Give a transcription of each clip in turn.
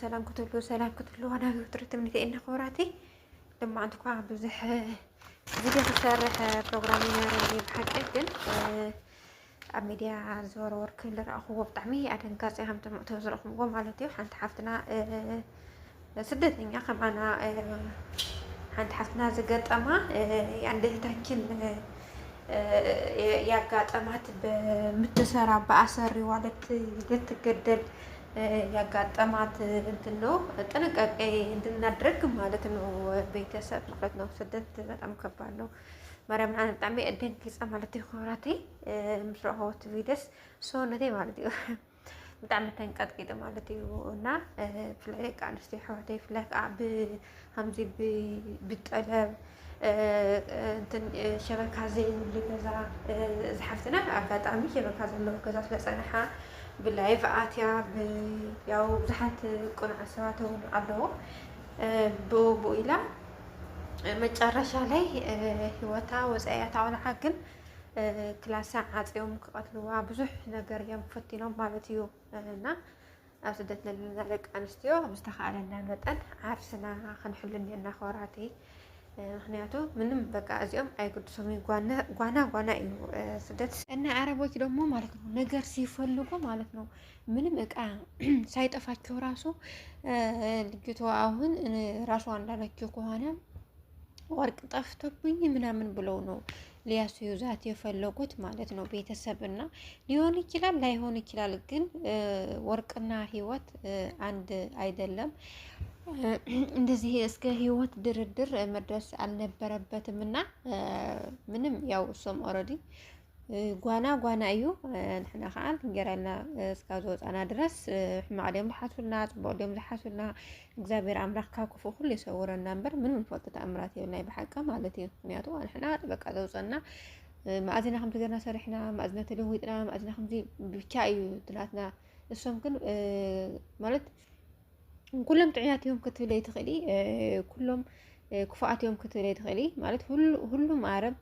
سلام كتلو أنا وترت من إن خوراتي لما عندكوا بزح فيديو تسرح برنامج رنجي بحق جدا أميديا زور ورك اللي رأخوه بطعمي أدن كاسي هم توزرهم قوم على تيو حنت حفتنا سدتني أخم أنا حنت حفتنا زقت أما عند تاكل ያጋጠማት በምትሰራ በአሰሪ ዋለት ልትገደል ያጋጠማት እንትን ነው። ጥንቃቄ እንድናደርግ ማለት ነው። ቤተሰብ ማለት ነው። ስደት በጣም ከባድ ነው። ማርያምን አንጣሜ እደንግጻ ማለት ይሆራቴ ምስራሆት ቪደስ ሶነቴ ማለት ነው። በጣም ተንቀጥቅጥ ማለት ነው። እና ፍላይቅ አንስቲ ሐወቴ ፍላይቅ አብ ሀምዚ ብጠለብ እንትን ሸበካ ዘይን ልገዛ ዝሓፍትና ኣጋጣሚ ሸበካ ዘለዎ ገዛ ስለፀንሓ ብላይቭ ኣትያ ያው ብዙሓት ቁኑዕ ሰባት እውን ኣለዎ ብኡ ኢላ መጨረሻ ላይ ህይወታ ወፃያ ታውልዓ ግን ክላሳ ዓፂዮም ክቐትልዋ ብዙሕ ነገር እዮም ፈቲኖም ማለት እዩ እና ኣብ ስደት ዘለና ደቂ ኣንስትዮ ብዝተኸኣለና መጠን ዓርስና ክንሕልን የና ኸራተይ ምክንያቱ ምንም በቃ እዚኦም አይጉድሶም ጓና እዩ ስደት እና አረቦች ደግሞ ማለት ነው ነገር ሲፈልጉ ማለት ነው ምንም እቃ ሳይጠፋቸው ራሱ ልጅቷ አሁን ራሷ እንዳለችው ከሆነ ወርቅ ጠፍቶብኝ ምናምን ብለው ነው ሊያስይዛት የፈለጉት ማለት ነው። ቤተሰብና ሊሆን ይችላል ላይሆን ይችላል፣ ግን ወርቅና ህይወት አንድ አይደለም። እንደዚህ እስከ ህይወት ድርድር መድረስ አልነበረበትም እና ምንም ያው እሶም ኦሬዲ ጓና እዩ ንሕና ከዓ እንጀራልና እስካብ ዝወፃና ድረስ ሕማቅድዮም ዝሓሱልና ፅቡቅድዮም ዝሓሱልና እግዚአብሔር ኣምላኽ ካብ ክፉ ኩሉ ይሰውረና እምበር ምንም ንፈልጦ ተኣምራት የብልናይ ብሓቂ ማለት እዩ። ምክንያቱ ንሕና በቃ ዘውፀና ማእዝና ከምዚ ገርና ሰሪሕና ማእዝና ተለዊጥና ማእዝና ከምዚ ብቻ እዩ ትናትና። እሶም ግን ማለት ኩሎም ጥዕያት እዮም ክትብለይ ትኽእሊ፣ ኩሎም ክፉኣት እዮም ክትብለይ ትኽእሊ። ማለት ሁሉም አረብ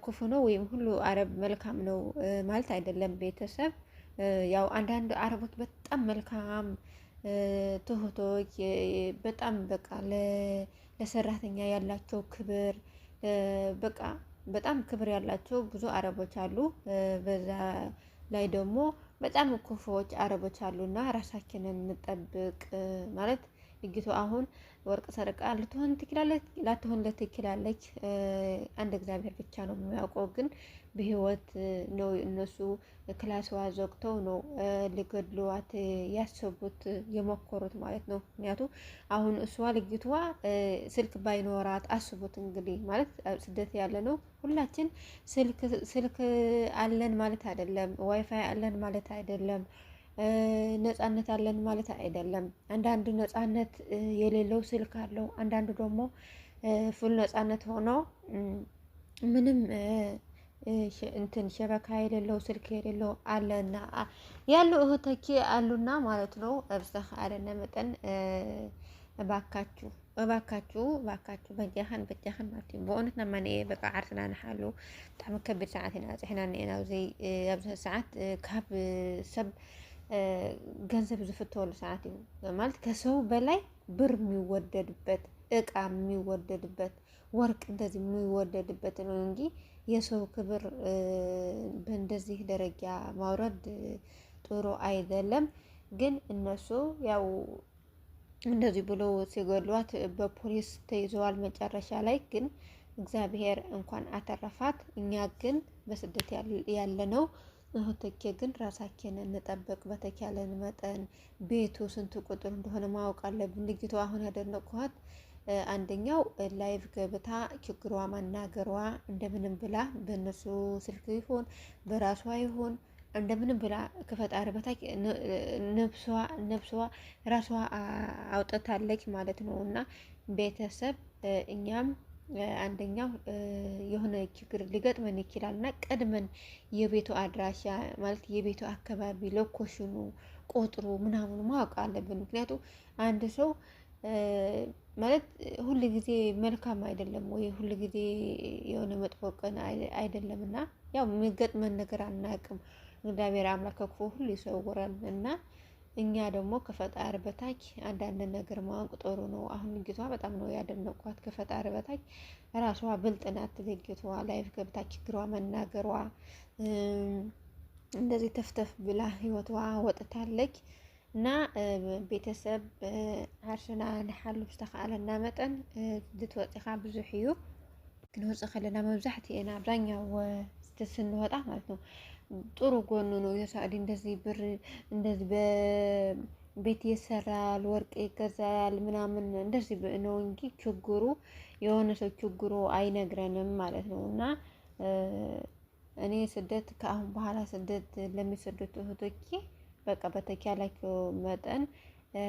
ክፉ ነው ወይም ሁሉ አረብ መልካም ነው ማለት አይደለም። ቤተሰብ ያው አንዳንድ አረቦች በጣም መልካም ትሁቶች፣ በጣም በቃ ለሰራተኛ ያላቸው ክብር በቃ በጣም ክብር ያላቸው ብዙ አረቦች አሉ። በዛ ላይ ደግሞ በጣም ክፉዎች አረቦች አሉና ራሳችንን እንጠብቅ ማለት ልጅቷ አሁን ወርቅ ሰርቃ ልትሆን ትችላለች ላትሆን ትችላለች። አንድ እግዚአብሔር ብቻ ነው የሚያውቀው። ግን በህይወት ነው እነሱ ክላስዋ ዘግተው ነው ሊገድሏት ያሰቡት የሞከሩት ማለት ነው። ምክንያቱም አሁን እሷ ልጅቷ ስልክ ባይኖራት አስቡት እንግዲህ ማለት ስደት ያለ ነው። ሁላችን ስልክ አለን ማለት አይደለም፣ ዋይፋይ አለን ማለት አይደለም፣ ነፃነት አለን ማለት አይደለም። አንዳንድ ነፃነት የሌለው ስልክ አለው፣ አንዳንዱ ደግሞ ፉል ነፃነት ሆኖ ምንም እንትን ሸበካ የሌለው ስልክ የሌለው አለና ያሉ እህቶቼ አሉና ማለት ነው። እብስተህ አለነ መጠን እባካችሁ በጃህን ማለት ነው። በእውነት ነማኔ በቃ ዓርስና ንሓሉ ብጣዕሚ ከቢድ ሰዓት ኢና ፅሕና ኒአና ኣብዚ ሰዓት ካብ ሰብ ገንዘብ ዝፍተወሉ ሰዓት እዩ ማለት ከሰው በላይ ብር የሚወደድበት እቃ የሚወደድበት ወርቅ እንደዚህ የሚወደድበት ነው እንጂ የሰው ክብር በእንደዚህ ደረጃ ማውረድ ጥሩ አይደለም። ግን እነሱ ያው እንደዚህ ብሎ ሲገድሏት በፖሊስ ተይዘዋል መጨረሻ ላይ። ግን እግዚአብሔር እንኳን አተረፋት። እኛ ግን በስደት ያለነው እህቶቼ ግን ራሳችንን እንጠብቅ በተቻለን መጠን። ቤቱ ስንት ቁጥር እንደሆነ ማወቅ አለብን። ልጅቷ አሁን ያደነቅኋት አንደኛው ላይቭ ገብታ ችግሯ ማናገሯ እንደምንም ብላ በእነሱ ስልክ ይሁን በራሷ ይሁን እንደምንም ብላ ከፈጣሪ በታች ነፍሷ ራሷ አውጥታለች ማለት ነው። እና ቤተሰብ እኛም አንደኛው የሆነ ችግር ሊገጥመን ይችላል እና ቀድመን የቤቱ አድራሻ ማለት የቤቱ አካባቢ ሎኬሽኑ ቁጥሩ ምናምን ማወቅ አለብን። ምክንያቱም አንድ ሰው ማለት ሁሉ ጊዜ መልካም አይደለም ወይ ሁሉ ጊዜ የሆነ መጥፎ ቀን አይደለምና ያው የሚገጥመን ነገር አናውቅም። እግዚአብሔር አምላክ ከክፉ ሁሉ ይሰውራል እና እኛ ደግሞ ከፈጣሪ በታች አንዳንድ ነገር ማወቅ ጥሩ ነው። አሁን ልጅቷ በጣም ነው ያደነቋት። ከፈጣሪ በታች ራሷ ብልጥ ናት ልጅቷ። ላይፍ ገብታ ችግሯ መናገሯ እንደዚህ ተፍተፍ ብላ ህይወቷ ወጥታለች። እና ቤተሰብ ዓርሽና ንሓሉ ዝተኻኣለና መጠን ዝትወፂኻ ብዙሕ እዩ ክንወፅእ ከለና መብዛሕትኤና አብዛኛው ስንወጣ ማለት ነው ጥሩ ጎኑ ነው የሳዕዲ እንደዚህ ብር እንደዚህ በቤት ይሰራል ወርቅ ይገዛል ምናምን እንደዚህ ነው እንጂ ችግሩ የሆነ ሰው ችግሩ አይነግረንም ማለት ነው። እና እኔ ስደት ከአሁን በኋላ ስደት ለሚሰደቱ እህቶቼ በቃ በተቻላቸው መጠን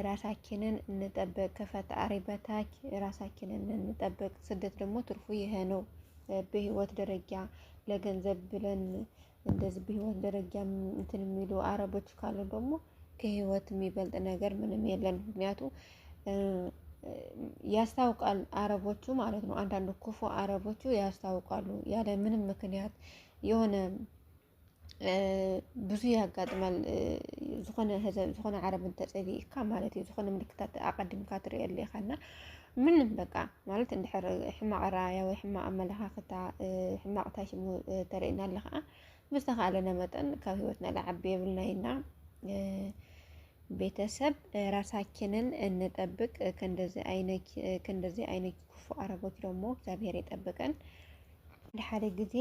ራሳችንን እንጠብቅ፣ ከፈጣሪ በታች ራሳችንን እንጠብቅ። ስደት ደግሞ ትርፉ ይሄ ነው። በህይወት ደረጃ ለገንዘብ ብለን እንደዚህ በህይወት ደረጃ እንትን የሚሉ አረቦች ካሉ ደግሞ ከህይወት የሚበልጥ ነገር ምንም የለም። ምክንያቱም ያስታውቃል አረቦቹ ማለት ነው። አንዳንድ ክፉ አረቦቹ ያስታውቃሉ ያለ ምንም ምክንያት የሆነ ብዙ ያጋጥማል። ዝኾነ ዓረብ እንተፀሊእካ ማለት እዩ ዝኾነ ምልክታት አቀድምካ ትሪኢ ኣለኻና ምንም በቃ ማለት እንድሕር ሕማቅ ራእያ ወይ ሕማቅ አመለኻኽታ ሕማቅ ታሽሙ ተሪእና ኣለኻ ብዝተኻእለና መጠን ካብ ህይወትና ላዓቢ የብልናይና። ቤተሰብ ራሳችንን እንጠብቅ። ከእንደዚህ አይነት ክፉ አረቦች ደግሞ እግዚአብሔር ይጠብቀን። ለሐደ ጊዜ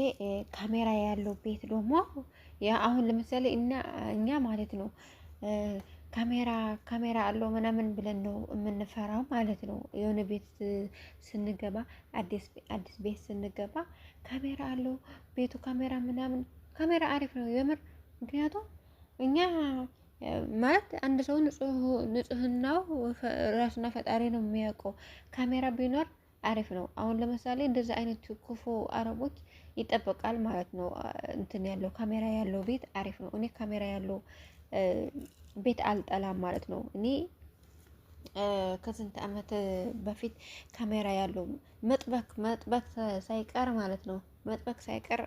ካሜራ ያለው ቤት ደግሞ አሁን ለምሳሌ እኛ ማለት ነው ካሜራ አለው ምናምን ብለን ነው የምንፈራው ማለት ነው። የሆነ ቤት ስንገባ አዲስ ቤት ስንገባ ካሜራ አለው ቤቱ ካሜራ ምናምን ካሜራ አሪፍ ነው የምር። ምክንያቱም እኛ ማለት አንድ ሰው ንጽህናው ራሱና ፈጣሪ ነው የሚያውቀው። ካሜራ ቢኖር አሪፍ ነው። አሁን ለምሳሌ እንደዚህ አይነት ክፉ አረቦች ይጠበቃል ማለት ነው። እንትን ያለው ካሜራ ያለው ቤት አሪፍ ነው። እኔ ካሜራ ያለው ቤት አልጠላም ማለት ነው። እኔ ከስንት ዓመት በፊት ካሜራ ያለው መጥበቅ ሳይቀር ማለት ነው መጥበቅ ሳይቀር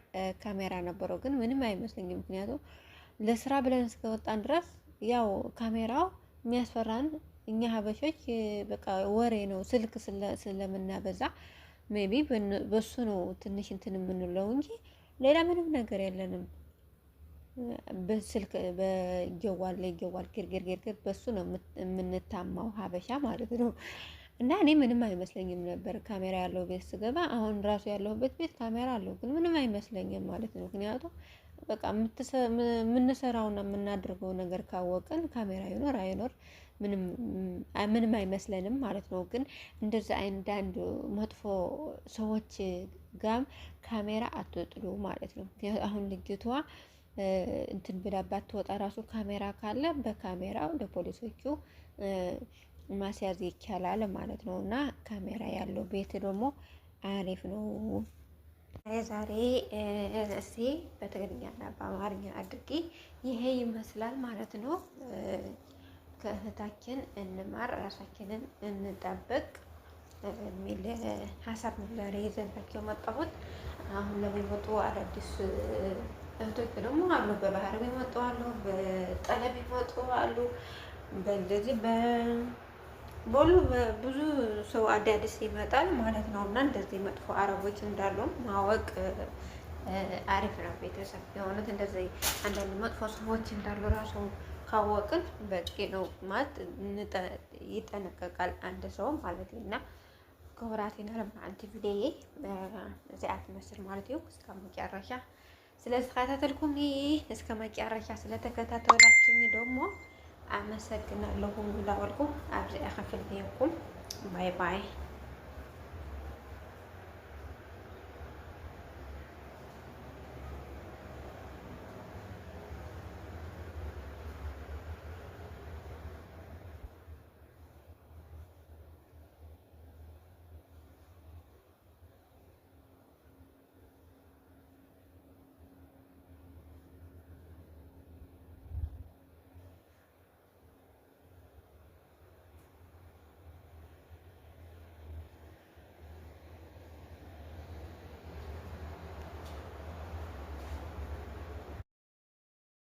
ካሜራ ነበረው፣ ግን ምንም አይመስለኝም። ምክንያቱም ለስራ ብለን እስከወጣን ድረስ ያው ካሜራው የሚያስፈራን እኛ ሀበሾች በቃ ወሬ ነው፣ ስልክ ስለምናበዛ ሜቢ በሱ ነው ትንሽ እንትን የምንለው እንጂ ሌላ ምንም ነገር የለንም። በስልክ በጀዋል ግርግር በሱ ነው የምንታማው ሀበሻ ማለት ነው። እና እኔ ምንም አይመስለኝም ነበር ካሜራ ያለው ቤት ስገባ። አሁን ራሱ ያለሁበት ቤት ካሜራ አለው፣ ግን ምንም አይመስለኝም ማለት ነው። ምክንያቱም በቃ የምንሰራውና የምናደርገው ነገር ካወቅን ካሜራ ይኖር አይኖር ምንም አይመስለንም ማለት ነው። ግን እንደዛ አንዳንድ መጥፎ ሰዎች ጋም ካሜራ አትጥሉ ማለት ነው። አሁን ልጅቷ እንትን ብላ ባትወጣ ራሱ ካሜራ ካለ በካሜራው ለፖሊሶቹ ማስያዝ ይቻላል ማለት ነው። እና ካሜራ ያለው ቤት ደግሞ አሪፍ ነው። ዛሬ ርዕሴ በትግርኛና በአማርኛ አድርጌ ይሄ ይመስላል ማለት ነው። ከእህታችን እንማር፣ ራሳችንን እንጠብቅ የሚል ሀሳብ ነው ዛሬ ይዘንላችሁ መጣሁት። አሁን ለሚመጡ አዳዲስ እህቶች ደግሞ አሉ፣ በባህር የሚመጡ አሉ፣ በጠለብ የሚመጡ አሉ። በእንደዚህ በሉ ብዙ ሰው አዳዲስ ይመጣል ማለት ነው። እና እንደዚህ መጥፎ አረቦች እንዳሉ ማወቅ አሪፍ ነው። ቤተሰብ የሆነት እንደዚህ አንዳንድ መጥፎ ሰዎች እንዳሉ ራሱ ካወቅን በቂ ነው ማለት ይጠነቀቃል አንድ ሰው ማለት ነው። እና ክቡራቴና ለማዓንቲ ቪዲዮ እዚአት መስር ማለት ነው። እስከ መጨረሻ ስለተከታተልኩም እስከ መጨረሻ ስለተከታተላችሁኝ ደግሞ አመሰግናለሁ። ሁሉ ላወልኩም አብዚ አኸፍል ቢኩም ባይ ባይ